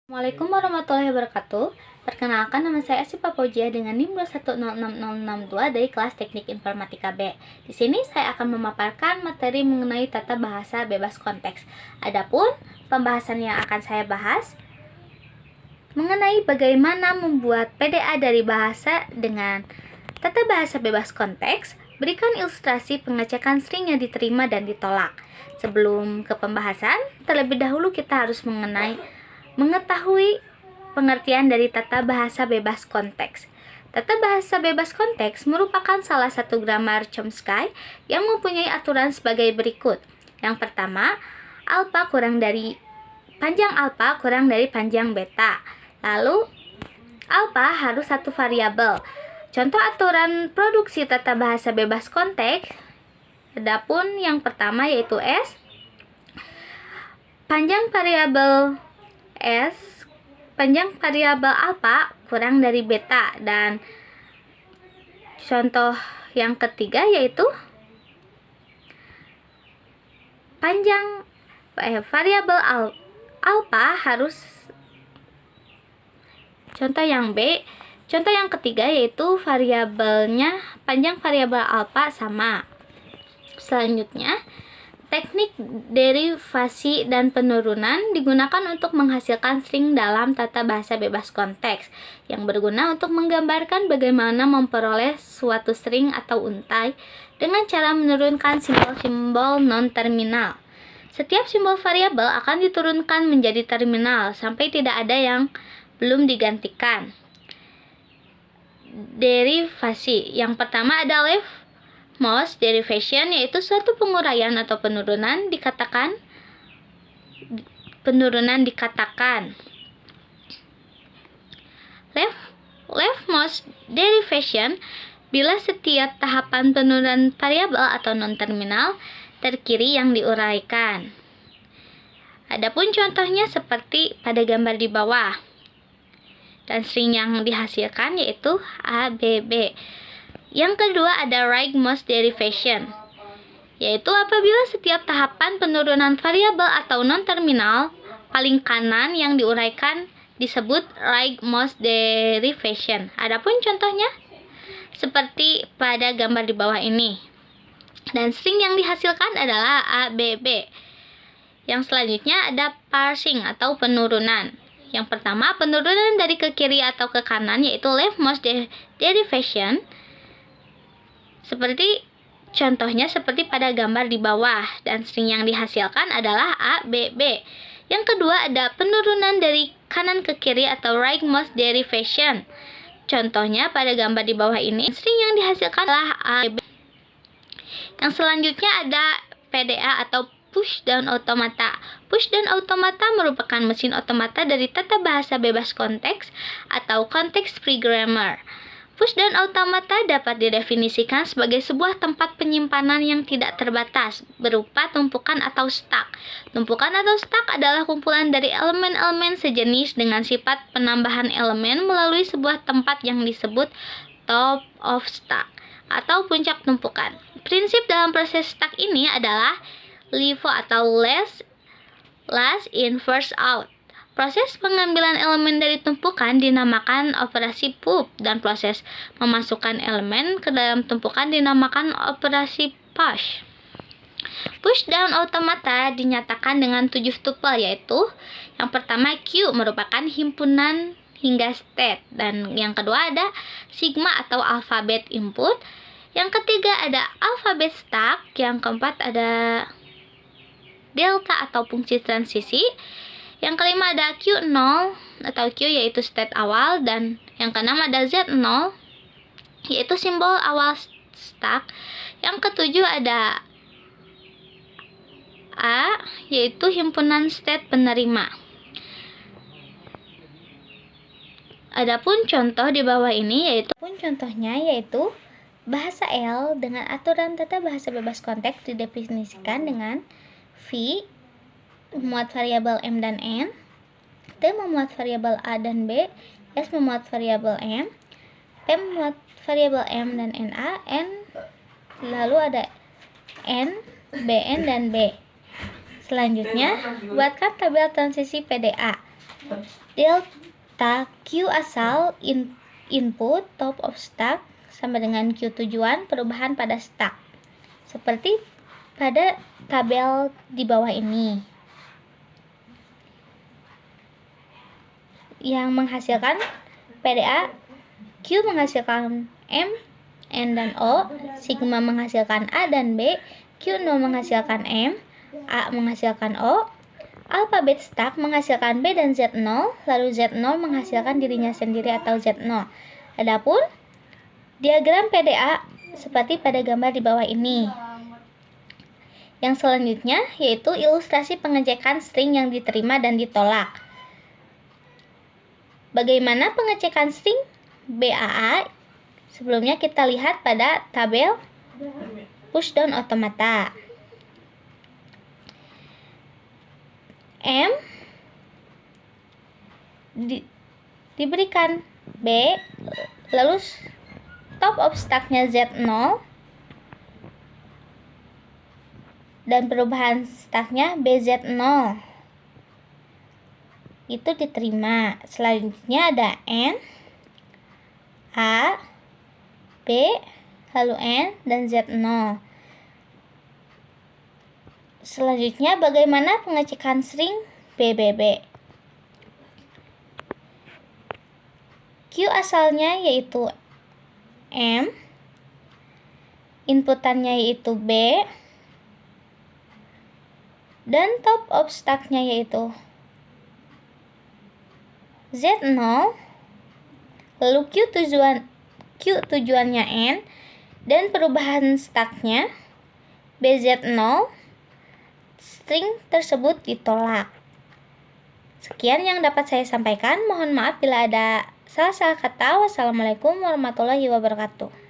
Assalamualaikum warahmatullahi wabarakatuh. Perkenalkan, nama saya Asifa Fauzia dengan NIM 2166062 dari kelas Teknik Informatika B. Di sini saya akan memaparkan materi mengenai tata bahasa bebas konteks. Adapun pembahasan yang akan saya bahas mengenai bagaimana membuat PDA dari bahasa dengan tata bahasa bebas konteks. Berikan ilustrasi pengecekan string yang diterima dan ditolak. Sebelum ke pembahasan, terlebih dahulu kita harus mengetahui pengertian dari tata bahasa bebas konteks. Tata bahasa bebas konteks merupakan salah satu grammar Chomsky yang mempunyai aturan sebagai berikut. Yang pertama, panjang alfa kurang dari panjang beta. Lalu, alfa harus satu variabel. Contoh aturan produksi tata bahasa bebas konteks, adapun yang pertama yaitu S. Panjang variabel alfa kurang dari beta, dan contoh yang ketiga yaitu panjang variabel alfa harus contoh yang ketiga yaitu panjang variabel alfa sama. Selanjutnya, teknik derivasi dan penurunan digunakan untuk menghasilkan string dalam tata bahasa bebas konteks, yang berguna untuk menggambarkan bagaimana memperoleh suatu string atau untai dengan cara menurunkan simbol-simbol non-terminal. Setiap simbol variabel akan diturunkan menjadi terminal sampai tidak ada yang belum digantikan. Derivasi yang pertama ada leftmost derivation, yaitu suatu penguraian atau penurunan dikatakan leftmost derivation bila setiap tahapan penurunan variabel atau non-terminal terkiri yang diuraikan. Adapun contohnya seperti pada gambar di bawah. Dan string yang dihasilkan yaitu A, B, B. Yang kedua ada rightmost derivation, yaitu apabila setiap tahapan penurunan variabel atau non-terminal paling kanan yang diuraikan disebut rightmost derivation. Adapun contohnya seperti pada gambar di bawah ini. Dan string yang dihasilkan adalah A, B, B. Yang selanjutnya ada parsing atau penurunan. Yang pertama, penurunan dari ke kiri atau ke kanan yaitu leftmost derivation. Contohnya seperti pada gambar di bawah, dan string yang dihasilkan adalah A, B, B. Yang kedua ada penurunan dari kanan ke kiri atau rightmost derivation. Contohnya pada gambar di bawah ini, string yang dihasilkan adalah A, B. Yang selanjutnya ada PDA atau push down automata. Push down automata merupakan mesin otomata dari tata bahasa bebas konteks atau context free grammar. Push down automata dapat didefinisikan sebagai sebuah tempat penyimpanan yang tidak terbatas, berupa tumpukan atau stack. Tumpukan atau stack adalah kumpulan dari elemen-elemen sejenis dengan sifat penambahan elemen melalui sebuah tempat yang disebut top of stack atau puncak tumpukan. Prinsip dalam proses stack ini adalah LIFO atau last in first out. Proses pengambilan elemen dari tumpukan dinamakan operasi pop, dan proses memasukkan elemen ke dalam tumpukan dinamakan operasi push. Push down automata dinyatakan dengan 7 tuple, yaitu yang pertama Q merupakan himpunan hingga state, dan yang kedua ada sigma atau alfabet input, yang ketiga ada alfabet stack, yang keempat ada delta atau fungsi transisi, yang kelima ada Q0 atau Q yaitu state awal, dan yang keenam ada Z0 yaitu simbol awal stack, yang ketujuh ada A yaitu himpunan state penerima. Adapun contoh di bawah ini yaitu bahasa L dengan aturan tata bahasa bebas konteks didefinisikan dengan V memuat variabel M dan N, T memuat variabel A dan B, S memuat variabel M, P memuat variabel M dan NA, N lalu ada N, BN dan B. Selanjutnya, buatkan tabel transisi PDA. delta Q asal input top of stack sama dengan Q tujuan perubahan pada stack. Seperti pada tabel di bawah ini. Yang menghasilkan PDA, Q menghasilkan M, N dan O, sigma menghasilkan A dan B, Q0 menghasilkan M, A menghasilkan O, alfabet stack menghasilkan B dan Z0, lalu Z0 menghasilkan dirinya sendiri atau Z0. Adapun diagram PDA seperti pada gambar di bawah ini. Yang selanjutnya yaitu ilustrasi pengecekan string yang diterima dan ditolak. Bagaimana pengecekan string BAA? Sebelumnya kita lihat pada tabel pushdown automata. M diberikan B, lalu top of stacknya Z0 dan perubahan stacknya BZ0 itu diterima. Selanjutnya ada N, A, B, lalu N dan Z0. Selanjutnya bagaimana pengecekan string BBB? Q asalnya yaitu M, inputannya yaitu B, dan top of stacknya yaitu Z0, lalu Q tujuannya N, dan perubahan stacknya BZ0, string tersebut ditolak. Sekian yang dapat saya sampaikan, mohon maaf bila ada salah-salah kata. Wassalamualaikum warahmatullahi wabarakatuh.